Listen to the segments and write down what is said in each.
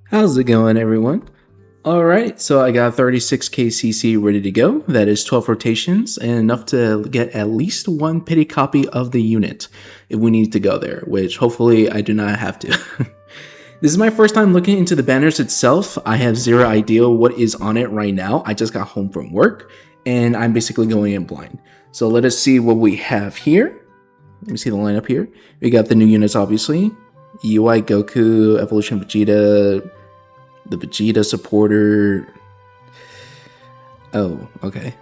How's it going, everyone? Alright, so I got 36k CC ready to go. That is 12 rotations and enough to get at least one pity copy of the unit if we need to go there, which hopefully I do not have to. This is my first time looking into the banners itself. I have zero idea what is on it right now. I just got home from work and I'm basically going in blind. So let us see what we have here. Let me see the lineup here. We got the new units, obviously. UI Goku, Evolution Vegeta, the Vegeta supporter. Oh, okay.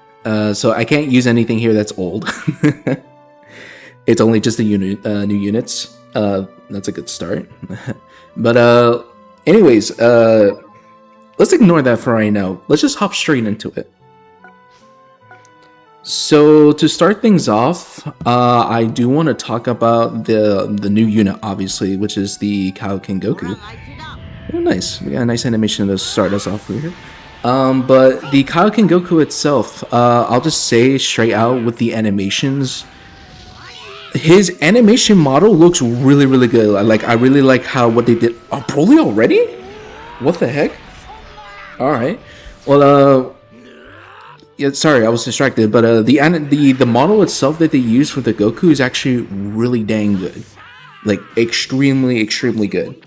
So I can't use anything here that's old. It's only just the new units. That's a good start. But anyways, let's ignore that for right now. Let's just hop straight into it. So to start things off, I do want to talk about the new unit, obviously, which is the Kaioken Goku. Oh, nice. We got a nice animation to start us off here. But the Kaioken Goku itself, I'll just say straight out with the animations, his animation model looks really, really good. I really like how what they did. Oh, Broly already? What the heck? All right. Well, yeah, sorry, I was distracted. But the model itself that they use for the Goku is actually really dang good. Like extremely, extremely good.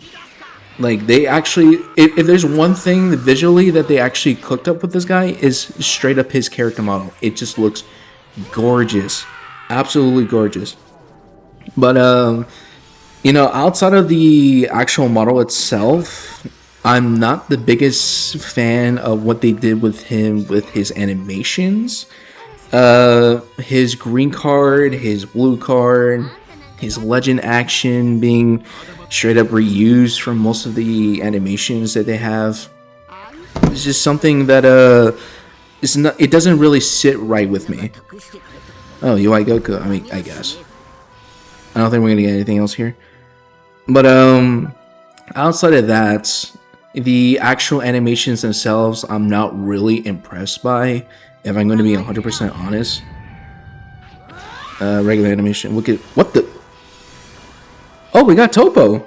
Like they actually, if there's one thing visually that they actually cooked up with this guy is straight up his character model. It just looks gorgeous, absolutely gorgeous. But outside of the actual model itself, I'm not the biggest fan of what they did with him with his animations. His green card, his blue card, his legend action being straight up reused from most of the animations that they have. It's just something that it's not. It doesn't really sit right with me. Oh, UI Goku. I mean, I guess. I don't think we're gonna get anything else here. But outside of that, the actual animations themselves, I'm not really impressed by. If I'm going to be 100% honest. Regular animation. Look at what the. Oh, we got Topo.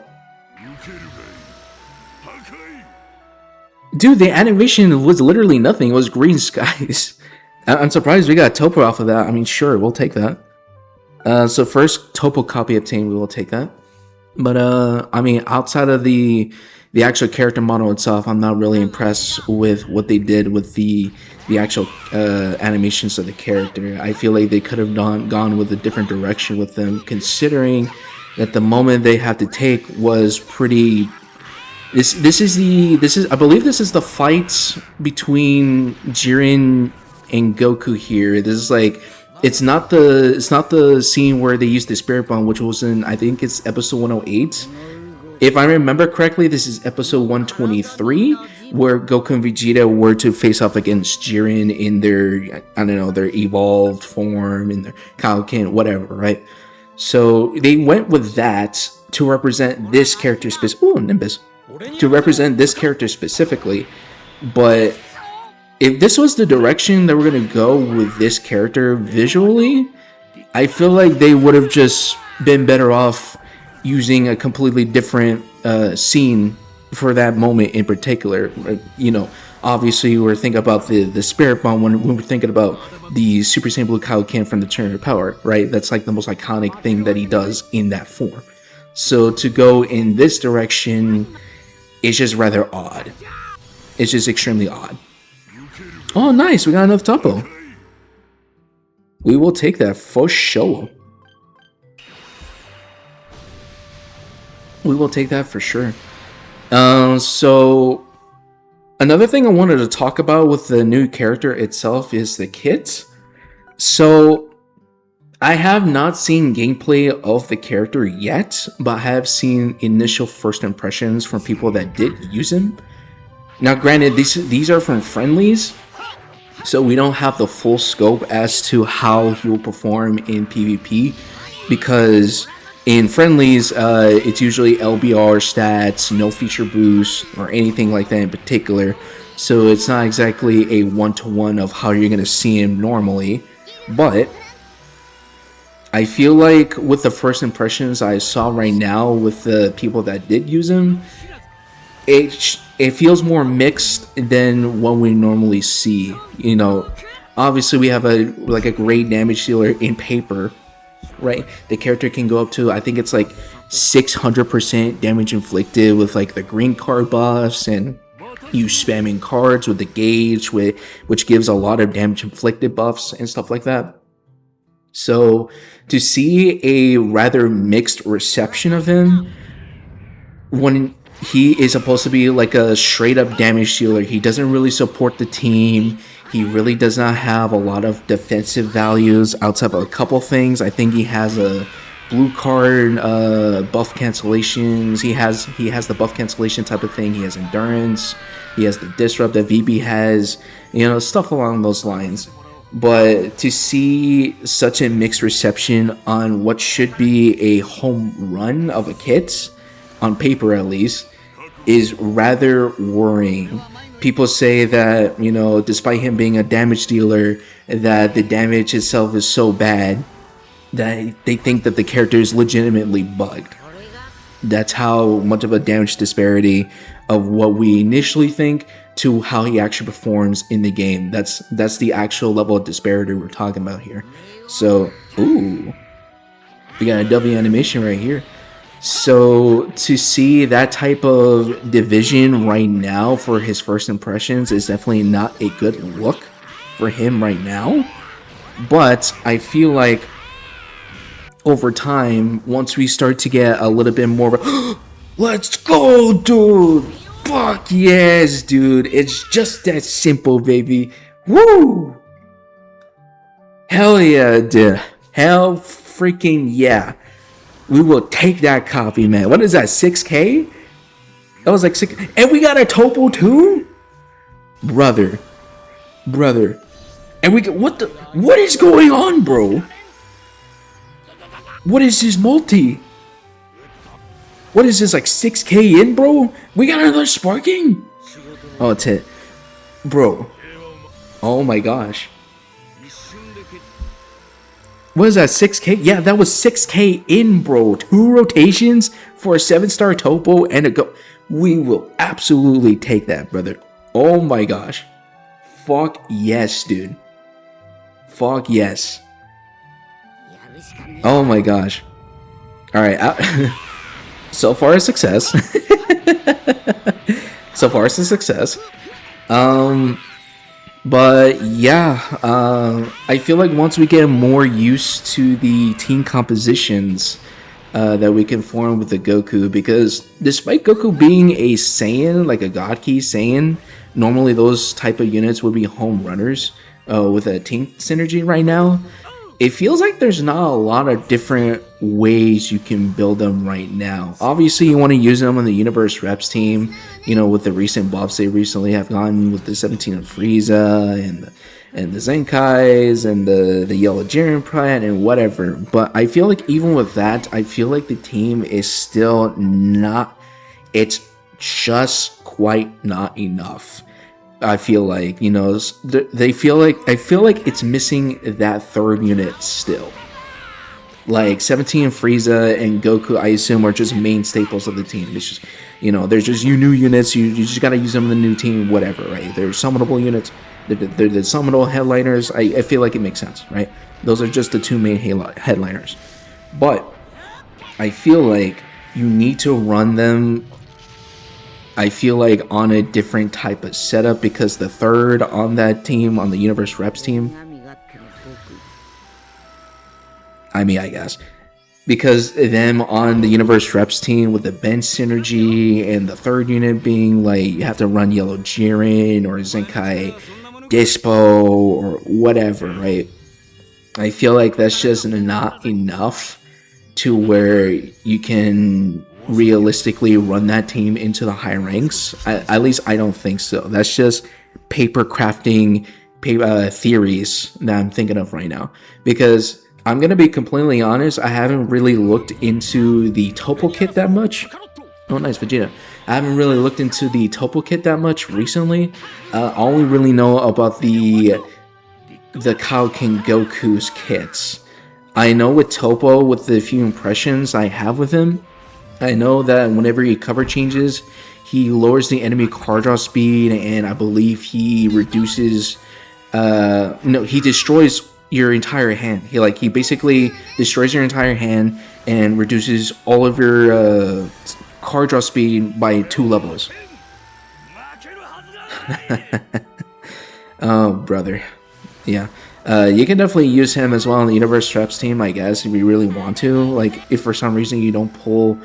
Dude, the animation was literally nothing. It was green skies. I'm surprised we got Topo off of that. I mean, sure, we'll take that. So first, Topo copy obtained. We will take that. But I mean, outside of the actual character model itself, I'm not really impressed with what they did with the actual animations of the character. I feel like they could have gone with a different direction with them, considering that the moment they had to take was pretty. This is I believe this is the fight between Jiren and Goku here. This is like it's not the scene where they used the spirit bomb, which was in, I think it's episode 108. If I remember correctly, this is episode 123, where Goku and Vegeta were to face off against Jiren in their, I don't know, their evolved form, in their Kaioken, whatever, right? So they went with that to represent this character Nimbus. To represent this character specifically. But if this was the direction that we're going to go with this character visually, I feel like they would have just been better off using a completely different scene for that moment in particular. Obviously we're thinking about the spirit bomb when we're thinking about the Super Saiyan Blue Kaioken from the Turn of Power, right? That's like the most iconic thing that he does in that form. So to go in this direction, it's just rather odd. It's just extremely odd. Oh, nice. We got enough Topo. We will take that for sure. We will take that for sure. So another thing I wanted to talk about with the new character itself is the kit. So I have not seen gameplay of the character yet, but I have seen initial first impressions from people that did use him. Now, granted, these are from friendlies, so we don't have the full scope as to how he will perform in PvP, because in friendlies, it's usually LBR stats, no feature boost, or anything like that in particular. So it's not exactly a one-to-one of how you're going to see him normally, but I feel like with the first impressions I saw right now with the people that did use him, it it feels more mixed than what we normally see. You know, obviously we have a great damage dealer in paper, right? The character can go up to, I think it's like 600% damage inflicted with like the green card buffs, and you spamming cards with the gauge, which gives a lot of damage inflicted buffs and stuff like that. So to see a rather mixed reception of him when he is supposed to be like a straight up damage dealer, he doesn't really support the team. He really does not have a lot of defensive values outside of a couple things. I think he has a blue card buff cancellations. He has the buff cancellation type of thing. He has endurance. He has the disrupt that VB has. You know, stuff along those lines. But to see such a mixed reception on what should be a home run of a kit, on paper at least, is rather worrying. People say that, you know, despite him being a damage dealer, that the damage itself is so bad that they think that the character is legitimately bugged. That's how much of a damage disparity of what we initially think to how he actually performs in the game. That's the actual level of disparity we're talking about here. So, ooh, we got a W animation right here. So to see that type of division right now for his first impressions is definitely not a good look for him right now. But I feel like over time, once we start to get a little bit more of a, let's go, dude! Fuck yes, dude! It's just that simple, baby. Woo! Hell yeah, dude. Hell freaking yeah. We will take that copy, man. What is that, 6K? That was like 6... And we got a Topo too? Brother. And we get... What is going on, bro? What is this multi? What is this, like 6K in, bro? We got another sparking? Oh, it's it. Bro. Oh my gosh. What is that, 6K? Yeah, that was 6K in, bro. 2 rotations for a 7-star Topo and a go. We will absolutely take that, brother. Oh my gosh. Fuck yes, dude. Fuck yes. Oh my gosh. Alright, so far a success. So far it's a success. But yeah, I feel like once we get more used to the team compositions that we can form with the Goku, because despite Goku being a Saiyan, like a God Key Saiyan, normally those type of units would be home runners with a team synergy right now. It feels like there's not a lot of different ways you can build them right now. Obviously, you want to use them on the Universe Reps team, you know, with the recent buffs they recently have gotten with the 17 of Frieza and the Zenkais and the Yellow Jiren Pride and whatever. But I feel like even with that, I feel like the team is still not, it's just quite not enough. I feel like, you know, I feel like it's missing that third unit still. Like 17 Frieza and Goku, I assume, are just main staples of the team. It's just, you know, there's just new units. You just gotta use them in the new team, whatever, right? They're summonable units. They're the summonable headliners. I feel like it makes sense, right? Those are just the 2 main headliners. But I feel like you need to run them, I feel like, on a different type of setup, because the third on that team, on the Universe Reps team, I mean, I guess, because them on the Universe Reps team with the bench synergy and the third unit being like, you have to run Yellow Jiren or Zenkai Dispo or whatever, right? I feel like that's just not enough to where you can realistically run that team into the high ranks. At least I don't think so. That's just paper crafting theories that I'm thinking of right now, because I'm gonna be completely honest, I haven't really looked into the Topo kit that much. Oh nice, Vegeta. I haven't really looked into the Topo kit that much recently. I only really know about the Kaioken Goku's kits. I know with Topo, with the few impressions I have with him, I know that whenever he cover changes, he lowers the enemy card draw speed, and I believe he reduces. No, he destroys your entire hand. He basically destroys your entire hand and reduces all of your card draw speed by 2 levels. Oh, brother. Yeah. You can definitely use him as well on the Universe Straps team, I guess, if you really want to. Like, if for some reason you don't pull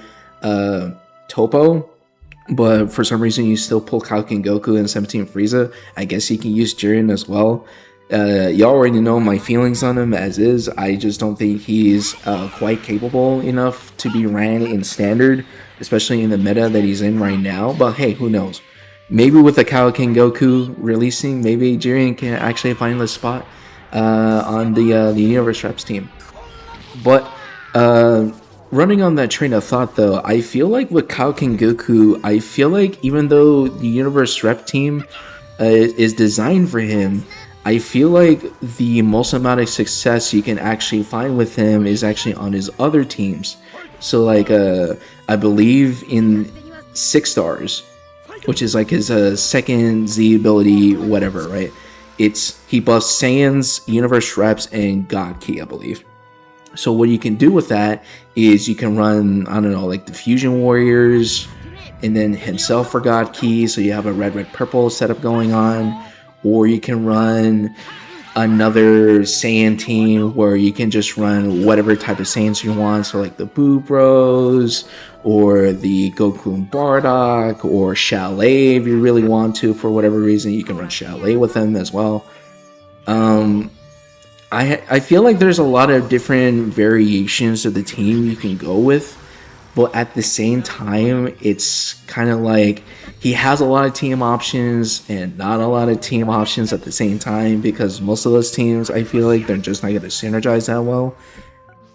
Topo, but for some reason you still pull Kaioken Goku and 17 Frieza, I guess you can use Jiren as well. Y'all already know my feelings on him as is. I just don't think he's quite capable enough to be ran in standard, especially in the meta that he's in right now. But hey, who knows? Maybe with the Kaioken Goku releasing, maybe Jiren can actually find the spot on the Universe Reps team. But running on that train of thought, though, I feel like with Kaioken Goku, I feel like even though the Universe Rep team is designed for him, I feel like the most amount of success you can actually find with him is actually on his other teams. So, like, I believe in 6 stars, which is like his second Z ability, whatever, right? He buffs Saiyans, Universe Reps, and God Ki, I believe. So what you can do with that is you can run, I don't know, like the Fusion Warriors, and then himself for God Ki, so you have a red, purple setup going on. Or you can run another Saiyan team where you can just run whatever type of Saiyans you want, so like the Boo Bros, or the Goku and Bardock, or Chalet if you really want to. For whatever reason, you can run Chalet with them as well. I feel like there's a lot of different variations of the team you can go with, but at the same time, it's kind of like he has a lot of team options and not a lot of team options at the same time, because most of those teams, I feel like they're just not going to synergize that well.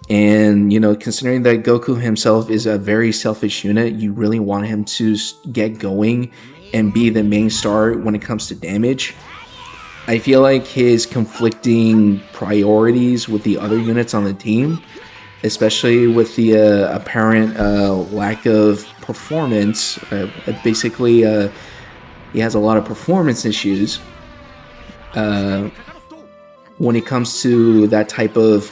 And, you know, considering that Goku himself is a very selfish unit, you really want him to get going and be the main star when it comes to damage. I feel like his conflicting priorities with the other units on the team, especially with the apparent lack of performance, basically he has a lot of performance issues when it comes to that type of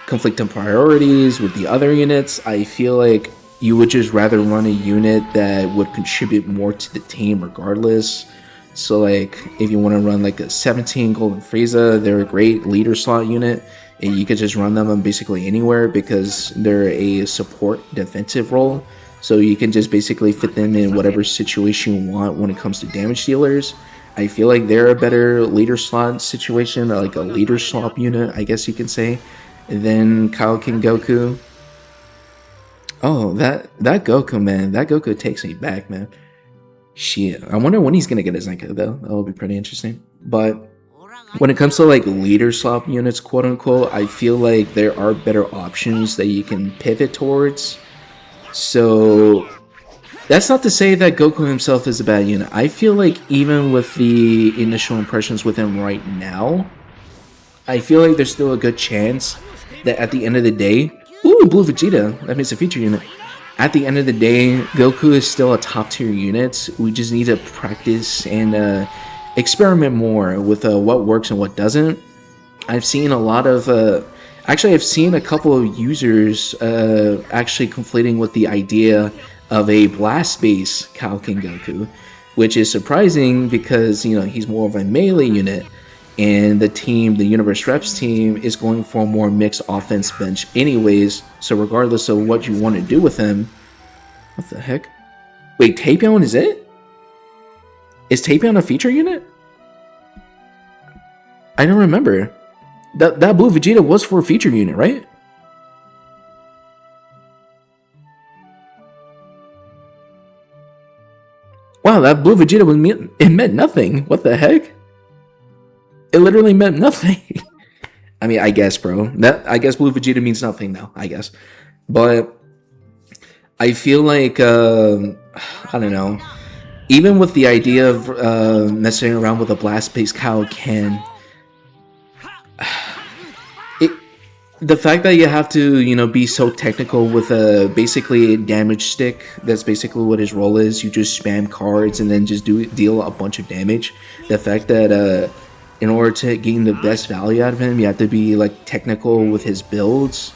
conflicting priorities with the other units. I feel like you would just rather run a unit that would contribute more to the team regardless. So like if you want to run like a 17 Golden Frieza, they're a great leader slot unit, and you could just run them on basically anywhere because they're a support defensive role. So you can just basically fit them in whatever situation you want when it comes to damage dealers. I feel like they're a better leader slot situation, or like a leader swap unit, I guess you can say, than Kaioken Goku. Oh, that Goku, man. That Goku takes me back, man. Shit. I wonder when he's gonna get his Zenka, though. That will be pretty interesting. But when it comes to like leader swap units, quote unquote, I feel like there are better options that you can pivot towards. So that's not to say that Goku himself is a bad unit. I feel like even with the initial impressions with him right now, I feel like there's still a good chance that at the end of the day, ooh, Blue Vegeta, that makes a feature unit. At the end of the day, Goku is still a top tier unit. We just need to practice and experiment more with what works and what doesn't. I've seen a lot of actually I've seen a couple of users actually conflating with the idea of a blast base Kaioken Goku, which is surprising because, you know, he's more of a melee unit, and the Universe Reps team is going for a more mixed offense bench anyways. So regardless of what you want to do with him, what the heck? Wait, Tapion is it? Is Tapion a feature unit? I don't remember. That Blue Vegeta was for a feature unit, right? Wow, that Blue Vegeta it meant nothing. What the heck? It literally meant nothing. I mean, I guess, bro. I guess Blue Vegeta means nothing now, I guess. But I feel like, I don't know. Even with the idea of messing around with a blast-based Kaioken, the fact that you have to, be so technical with a basically a damage stick. That's basically what his role is. You just spam cards and then just deal a bunch of damage. The fact that in order to gain the best value out of him, you have to be like technical with his builds,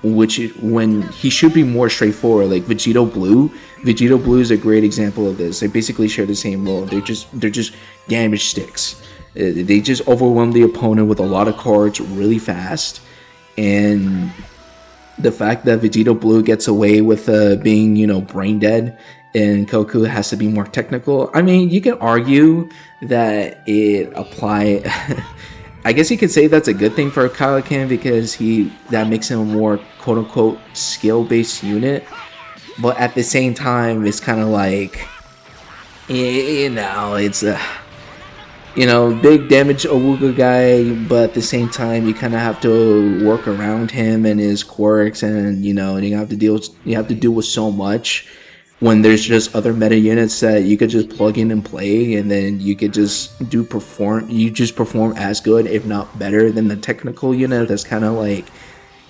when he should be more straightforward. Like Vegito Blue. Vegito Blue is a great example of this. They basically share the same role. They're just damage sticks. They just overwhelm the opponent with a lot of cards really fast. And the fact that Vegito Blue gets away with being, brain dead, and Goku has to be more technical. I mean, you can argue that it apply. I guess you could say that's a good thing for Kaioken because that makes him a more quote unquote skill based unit. But at the same time, it's kind of like, it's a big damage Awuga guy, but at the same time, you kind of have to work around him and his quirks, and you have to deal with so much when there's just other meta units that you could just plug in and play, and then you could just perform as good, if not better, than the technical unit. That's kind of like,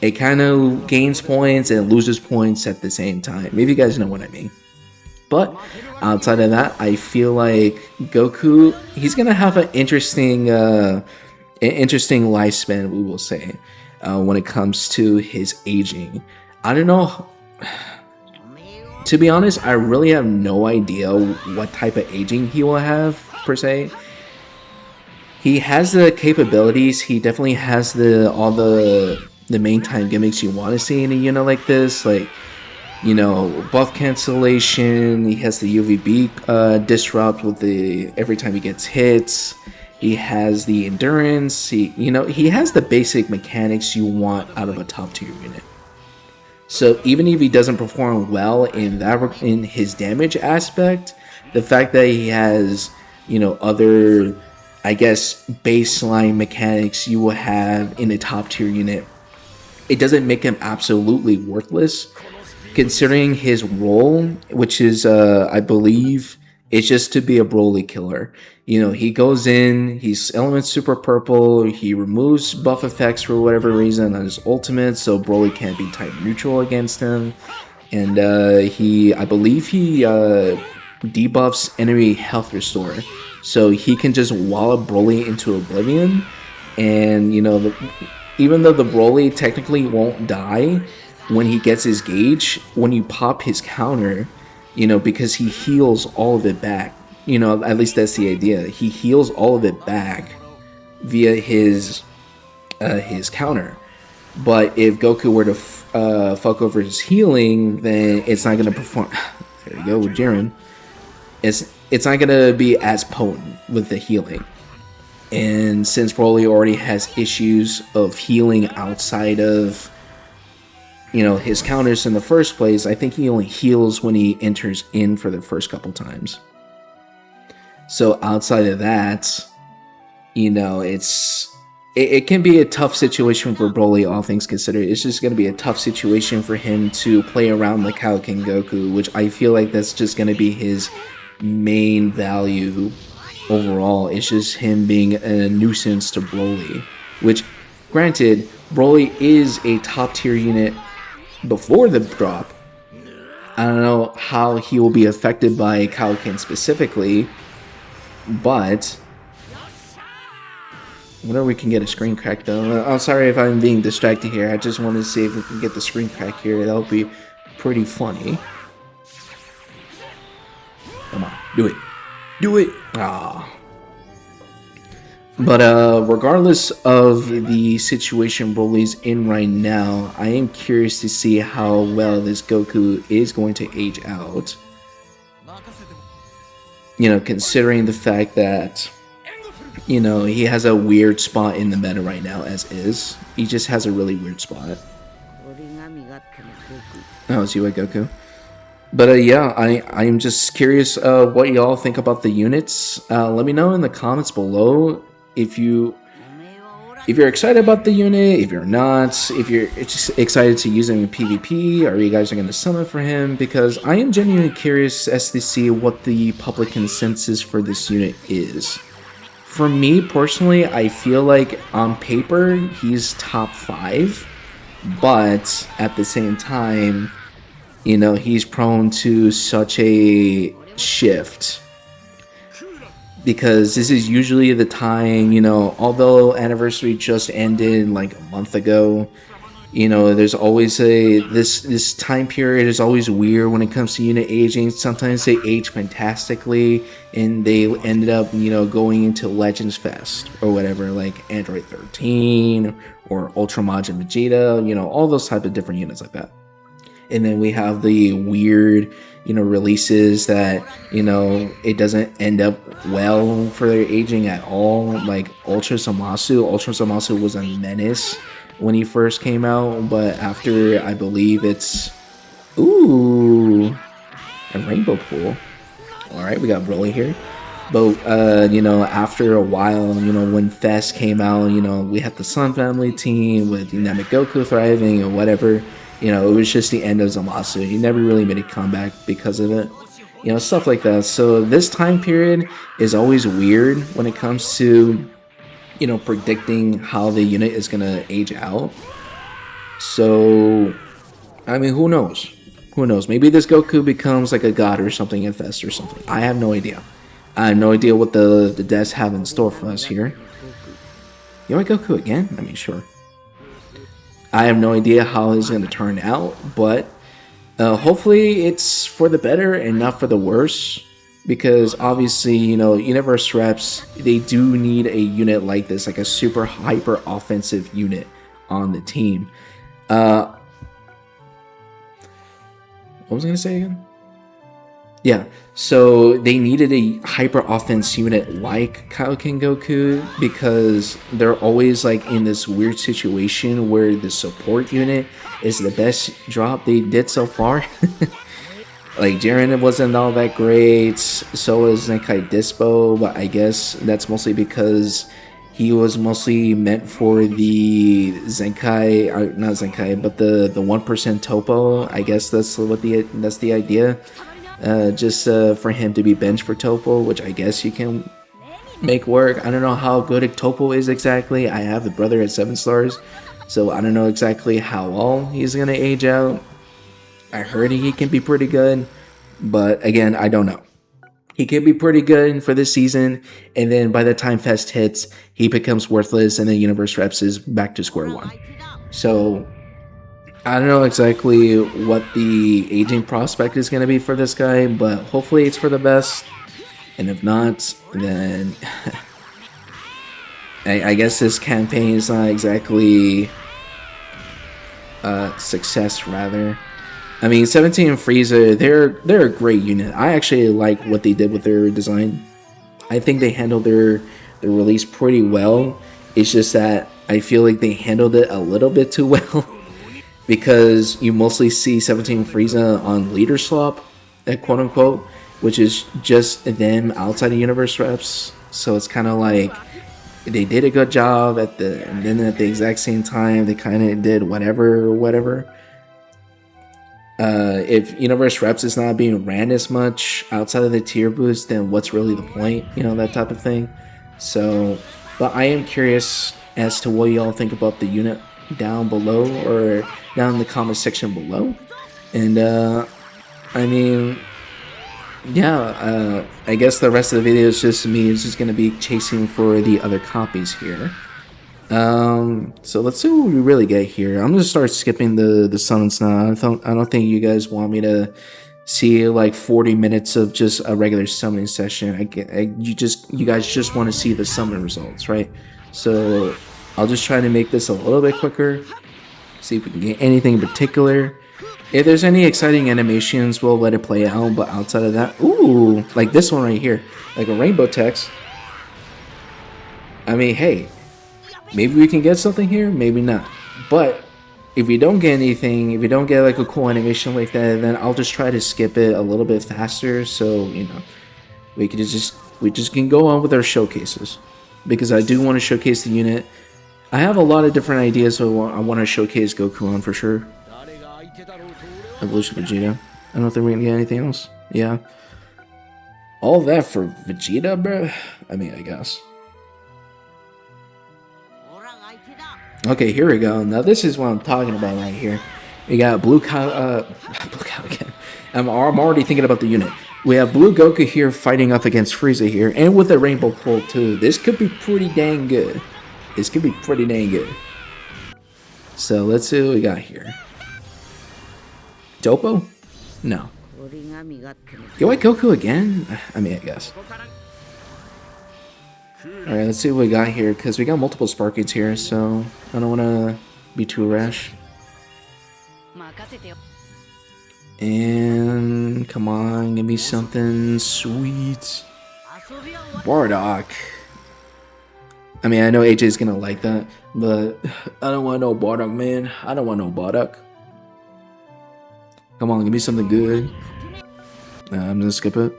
it kind of gains points and loses points at the same time. Maybe you guys know what I mean. But outside of that, I feel like Goku, he's gonna have an interesting lifespan, we will say, when it comes to his aging. I don't know. To be honest, I really have no idea what type of aging he will have per se. He has the capabilities. He definitely has all the main time gimmicks you want to see in a unit like this, like, buff cancellation. He has the UVB disrupt with every time he gets hits. He has the endurance. He has the basic mechanics you want out of a top tier unit. So even if he doesn't perform well in his damage aspect, the fact that he has other, I guess, baseline mechanics you will have in a top tier unit, it doesn't make him absolutely worthless. Considering his role, which is, I believe, it's just to be a Broly killer. He goes in, he's Element Super Purple, he removes buff effects for whatever reason on his ultimate, so Broly can't be type neutral against him. And I believe he debuffs enemy health restore, so he can just wallop Broly into oblivion. And, even though the Broly technically won't die when he gets his gauge, when you pop his counter, because he heals all of it back, at least that's the idea. He heals all of it back via his counter. But if Goku were to fuck over his healing, then it's not going to perform. There you go with Jiren. It's not going to be as potent with the healing. And since Broly already has issues of healing outside of his counters in the first place, I think he only heals when he enters in for the first couple times. So outside of that, it can be a tough situation for Broly, all things considered. It's just going to be a tough situation for him to play around the Kaioken Goku, which I feel like that's just going to be his main value overall. It's just him being a nuisance to Broly, which, granted, Broly is a top tier unit before the drop. I don't know how he will be affected by Kaioken specifically, but whenever we can get a screen crack though. I'm sorry if I'm being distracted here. I just want to see if we can get the screen crack here. That would be pretty funny. Come on, do it. Do it! Ah. But regardless of the situation Broly's in right now, I am curious to see how well this Goku is going to age out. Considering the fact that, he has a weird spot in the meta right now as is. He just has a really weird spot. Oh, it's you at Goku. But yeah, I'm just curious what y'all think about the units. Let me know in the comments below if you're excited about the unit, if you're not, if you're just excited to use him in PvP, or you guys are going to summon for him, because I am genuinely curious as to see what the public consensus for this unit is. For me personally, I feel like on paper he's top 5. but at the same time, he's prone to such a shift because this is usually the time, although anniversary just ended like a month ago, there's always this time period is always weird when it comes to unit aging. Sometimes they age fantastically and they ended up, going into Legends Fest or whatever, like Android 13 or Ultra Majin Vegeta, all those type of different units like that. And then we have the weird, releases that, it doesn't end up well for their aging at all. Like Ultra Zamasu was a menace when he first came out, but after, I believe it's, ooh, a rainbow pool. All right, we got Broly here. But, after a while, when Fest came out, we had the Sun Family team with Dynamic Goku thriving or whatever. It was just the end of Zamasu. He never really made a comeback because of it. Stuff like that. So this time period is always weird when it comes to, predicting how the unit is going to age out. So, I mean, who knows? Who knows? Maybe this Goku becomes like a god or something in Fest or something. I have no idea. I have no idea what the devs have in store for us here. You want Goku again? I mean, sure. I have no idea how it's going to turn out, but hopefully it's for the better and not for the worse. Because obviously, Universe Reps, they do need a unit like this, like a super hyper offensive unit on the team. What was I going to say again? Yeah, so they needed a hyper offense unit like Kaioken Goku because they're always like in this weird situation where the support unit is the best drop they did so far. Like Jiren wasn't all that great, so was Zenkai Dispo, but I guess that's mostly because he was mostly meant for the Zenkai, not Zenkai, but the 1% Topo. I guess that's the idea. Just for him to be benched for Topo, which I guess you can make work. I don't know how good a Topo is exactly. I have the brother at 7 stars, so I don't know exactly how well he's gonna age out. I heard he can be pretty good, but again, I don't know. He can be pretty good for this season, and then by the time Fest hits, he becomes worthless, and then Universe Reps is back to square one. So I don't know exactly what the aging prospect is going to be for this guy, but hopefully it's for the best. And if not, then I guess this campaign is not exactly a success, rather. I mean, 17 and Frieza, they're a great unit. I actually like what they did with their design. I think they handled their release pretty well. It's just that I feel like they handled it a little bit too well. Because you mostly see 17 Frieza on leader swap, quote unquote, which is just them outside of Universe Reps. So it's kind of like they did a good job and then at the exact same time they kind of did whatever. If Universe Reps is not being ran as much outside of the tier boost, then what's really the point? That type of thing. So, but I am curious as to what y'all think about the unit down below or down in the comment section below. And I mean, yeah, I guess the rest of the video is just me. It's just gonna be chasing for the other copies here. So let's see what we really get here. I'm gonna start skipping the summons now. I don't think you guys want me to see like 40 minutes of just a regular summoning session. You guys just want to see the summon results, right? So I'll just try to make this a little bit quicker. See if we can get anything in particular. If there's any exciting animations, we'll let it play out. But outside of that, ooh, like this one right here, like a rainbow text. I mean, hey, maybe we can get something here, maybe not. But if we don't get anything, if we don't get like a cool animation like that, then I'll just try to skip it a little bit faster. So we just can go on with our showcases, because I do want to showcase the unit. I have a lot of different ideas, so I want to showcase Goku on for sure. Evolution Vegeta. I don't think we're gonna get anything else. Yeah. All that for Vegeta, bro? I mean, I guess. Okay, here we go. Now this is what I'm talking about right here. We got blue blue cow again. I'm already thinking about the unit. We have blue Goku here fighting up against Frieza here, and with a rainbow pull too. This could be pretty dang good. This could be pretty dang good. So let's see what we got here. Topo? No. You like Goku again? I mean, I guess. Alright, let's see what we got here, because we got multiple Sparkies here, so I don't want to be too rash. And come on, give me something sweet. Bardock. I mean, I know AJ's gonna like that, but I don't want no Bardock, man. I don't want no Bardock. Come on, give me something good. I'm gonna skip it.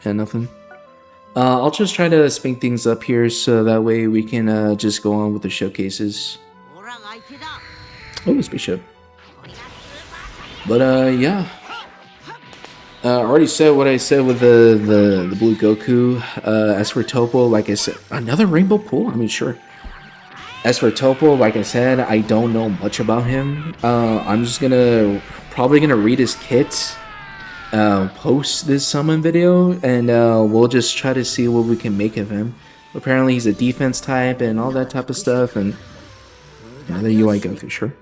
And nothing. I'll just try to spink things up here so that way we can just go on with the showcases. Oh, spaceship. But yeah. I already said what I said with the blue Goku. As for Topo, like I said, another rainbow pool? I mean, sure. As for Topo, like I said, I don't know much about him. I'm just probably gonna read his kit, post this summon video, and we'll just try to see what we can make of him. Apparently he's a defense type and all that type of stuff, and another UI Goku, sure.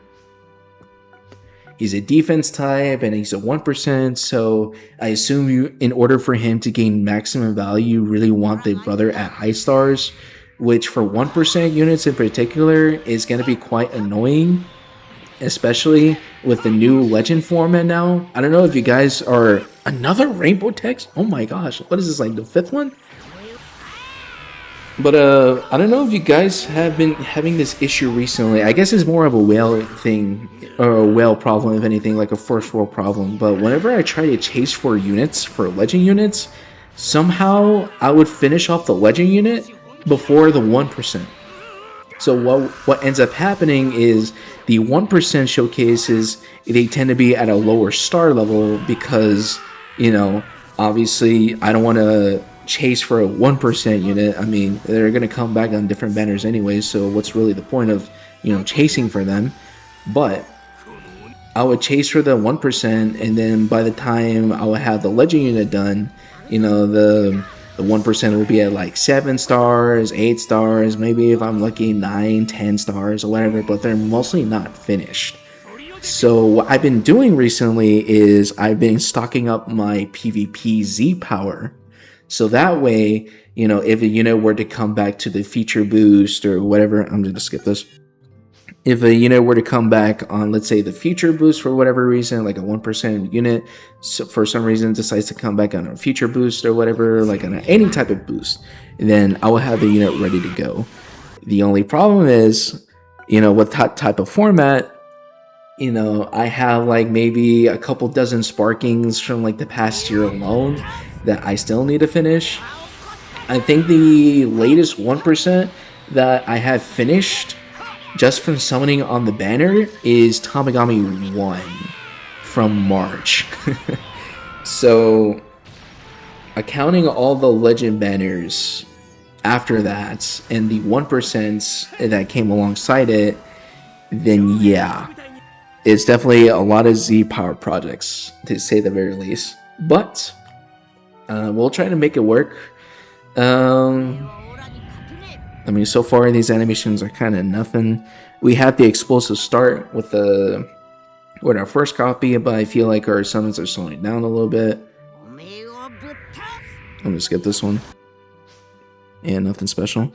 He's a defense type and he's a 1%, so I assume in order for him to gain maximum value, you really want the brother at high stars, which for 1% units in particular is going to be quite annoying, especially with the new legend format now. I don't know if you guys are... Another rainbow text? Oh my gosh, what is this, like the 5th one? But I don't know if you guys have been having this issue recently. I guess it's more of a whale thing, or a whale problem, if anything, like a first world problem. But whenever I try to chase for units, for legend units, somehow I would finish off the legend unit before the 1%. So what ends up happening is the 1% showcases, they tend to be at a lower star level because, you know, obviously I don't want to chase for a 1% unit. I mean, they're going to come back on different banners anyway, so what's really the point of, you know, chasing for them? But I would chase for the 1%, and then by the time I would have the legend unit done, you know, the 1% would be at like 7 stars, 8 stars, maybe if I'm lucky 9, 10 stars or whatever, but they're mostly not finished. So what I've been doing recently is I've been stocking up my PvP Z power. So that way, you know, if a unit were to come back to the feature boost or whatever, I'm going to skip this. If a unit were to come back on, let's say, the feature boost for whatever reason, like a 1% unit, so for some reason decides to come back on a feature boost or whatever, like on any type of boost, then I will have the unit ready to go. The only problem is, you know, with that type of format, you know, I have like maybe a couple dozen sparkings from like the past year alone that I still need to finish. I think the latest 1% that I have finished just from summoning on the banner is Tamagami 1 from March. So, accounting all the legend banners after that and the 1% that came alongside it, then yeah, it's definitely a lot of Z power projects, to say the very least. But we'll try to make it work. I mean, so far these animations are kind of nothing. We had the explosive start with our first copy, but I feel like our summons are slowing down a little bit. I'm gonna skip this one. Yeah, nothing special.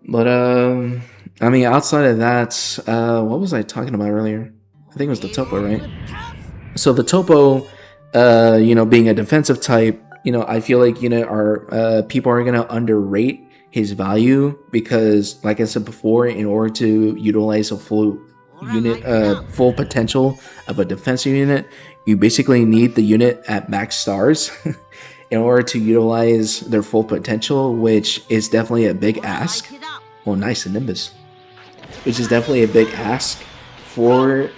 But I mean, outside of that, what was I talking about earlier? I think it was the Topo, right? So the Topo, you know, being a defensive type, you know, I feel like, you know, our people are gonna underrate his value because, like I said before, in order to utilize a full unit, full potential of a defensive unit, you basically need the unit at max stars in order to utilize their full potential, which is definitely a big ask. Oh, nice, a Nimbus. Which is definitely a big ask for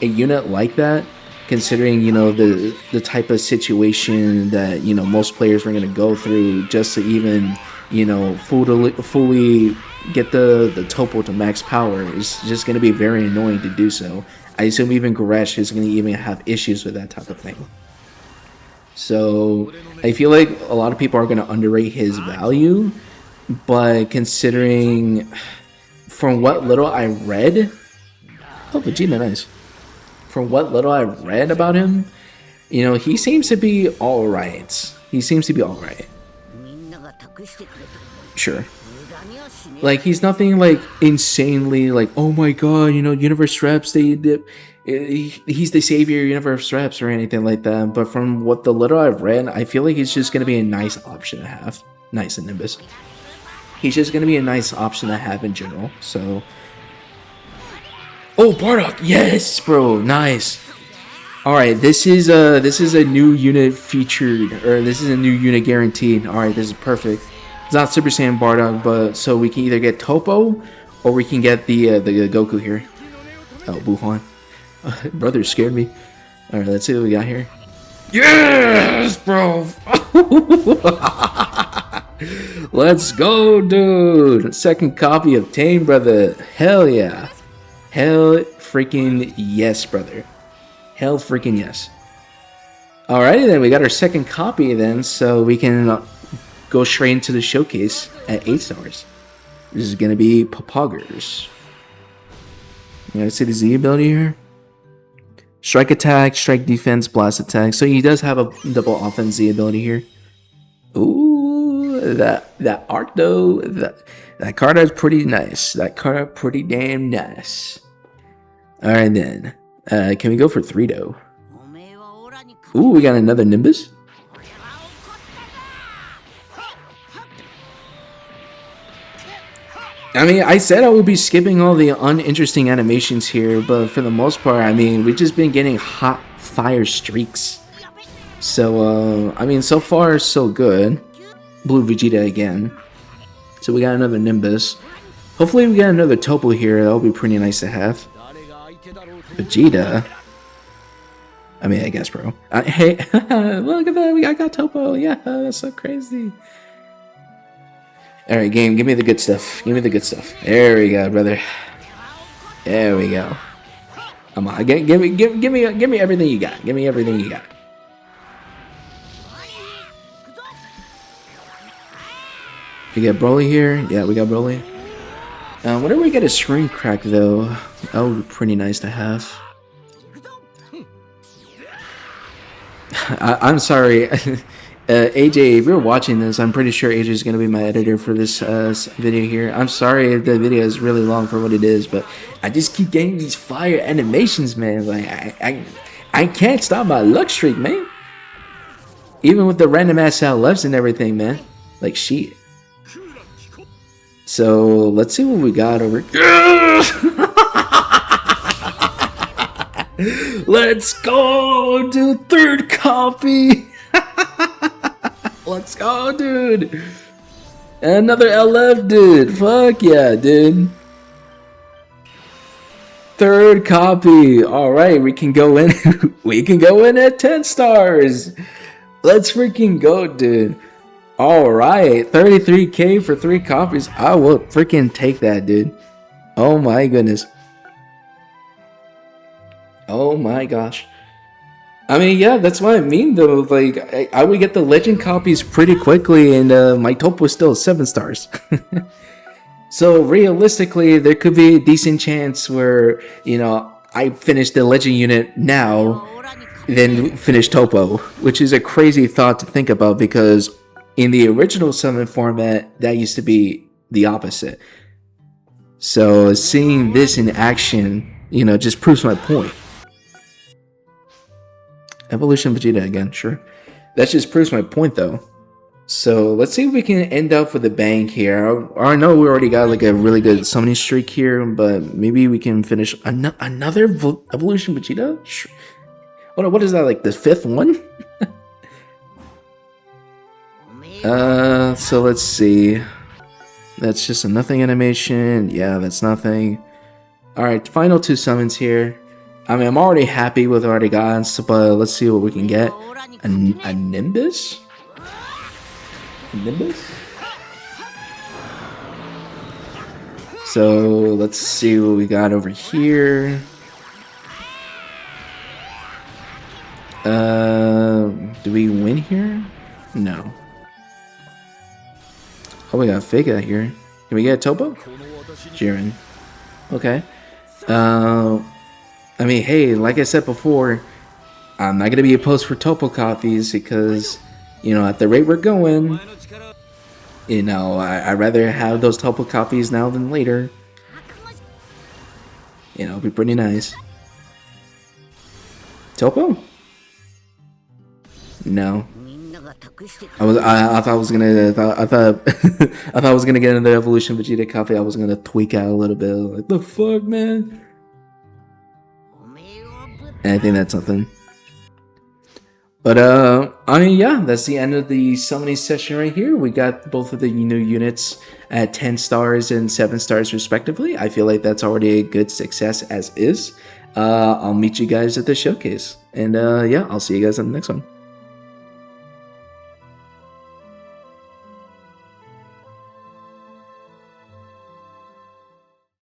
a unit like that, considering, you know, the type of situation that, you know, most players are going to go through just to even, you know, fully get the Topo to max power is just going to be very annoying to do so. I assume even Goresh is going to even have issues with that type of thing. So I feel like a lot of people are going to underrate his value, but considering from what little I read, oh, Vegeta, nice. From what little I read about him, you know, he seems to be all right. He seems to be all right. Sure. Like, he's nothing like insanely like, oh my god, you know, Universe Reps, he's the savior of Universe Reps or anything like that. But from what the little I've read, I feel like he's just gonna be a nice option to have. Nice in Nimbus. He's just gonna be a nice option to have in general. So, oh, Bardock, yes, bro, nice. All right, this is a new unit featured, or this is a new unit guaranteed. All right, this is perfect. It's not Super Saiyan Bardock, but so we can either get Topo or we can get the Goku here. Oh, Buhan. Brother scared me. All right, let's see what we got here. Yes, bro. Let's go, dude. Second copy obtained, brother. Hell yeah. Hell freaking yes, brother. Hell freaking yes. Alrighty then, we got our second copy then, so we can go straight into the showcase at 8 stars. This is gonna be Papaggers. You guys see the Z ability here? Strike attack, strike defense, blast attack. So he does have a double offense Z ability here. Ooh, that art though, that card is pretty nice. That card pretty damn nice. Alright then. Can we go for 3 though? Ooh, we got another Nimbus. I mean, I said I would be skipping all the uninteresting animations here, but for the most part, I mean, we've just been getting hot fire streaks. So, I mean, so far, so good. Blue Vegeta again. So we got another Nimbus. Hopefully we get another Topo here. That'll be pretty nice to have. Vegeta? I mean, I guess, bro. Hey, look at that. I got Topo. Yeah, that's so crazy. Alright, game, give me the good stuff. Give me the good stuff. There we go, brother. There we go. Come on, give me everything you got. Give me everything you got. We got Broly here. Yeah, we got Broly. Whenever we get a screen crack, though, that would be pretty nice to have. I'm sorry. AJ, if you're watching this, I'm pretty sure AJ is going to be my editor for this video here. I'm sorry if the video is really long for what it is, but I just keep getting these fire animations, man. Like, I can't stop my luck streak, man. Even with the random ass out lefts and everything, man. Like, shit. So, let's see what we got over here. Let's go, dude. 3rd copy. Let's go, dude. Another LF, dude. Fuck yeah, dude. 3rd copy. Alright, we can go in. We can go in at 10 stars. Let's freaking go, dude. Alright, 33k for 3 copies. I will freaking take that, dude. Oh my goodness. Oh my gosh. I mean, yeah, that's what I mean, though. Like, I would get the legend copies pretty quickly, and my Topo was still 7 stars. So, realistically, there could be a decent chance where, you know, I finish the legend unit now, then finish Topo, which is a crazy thought to think about, because in the original summon format, that used to be the opposite. So, seeing this in action, you know, just proves my point. Evolution Vegeta again, sure. That just proves my point, though. So let's see if we can end up with a bang here. I know we already got like a really good summoning streak here, but maybe we can finish another Evolution Vegeta? What is that, like the 5th one? So let's see. That's just a nothing animation. Yeah, that's nothing. Alright, final 2 summons here. I mean, I'm already happy with what I already got, but let's see what we can get. A Nimbus? A Nimbus? So let's see what we got over here. Do we win here? No. Oh, we got Fake out here. Can we get a Topo? Jiren. Okay. I mean, hey, like I said before, I'm not gonna be opposed for Topo copies because, you know, at the rate we're going, you know, I'd rather have those Topo copies now than later. You know, it'd be pretty nice. Topo? No. I thought I was gonna I thought I thought I was gonna get another Evolution Vegeta copy. I was gonna tweak out a little bit. Like, the fuck, man? And I think that's something. But I mean, yeah, that's the end of the summoning session right here. We got both of the new units at 10 stars and 7 stars respectively. I feel like that's already a good success as is. I'll meet you guys at the showcase. And yeah, I'll see you guys in the next one.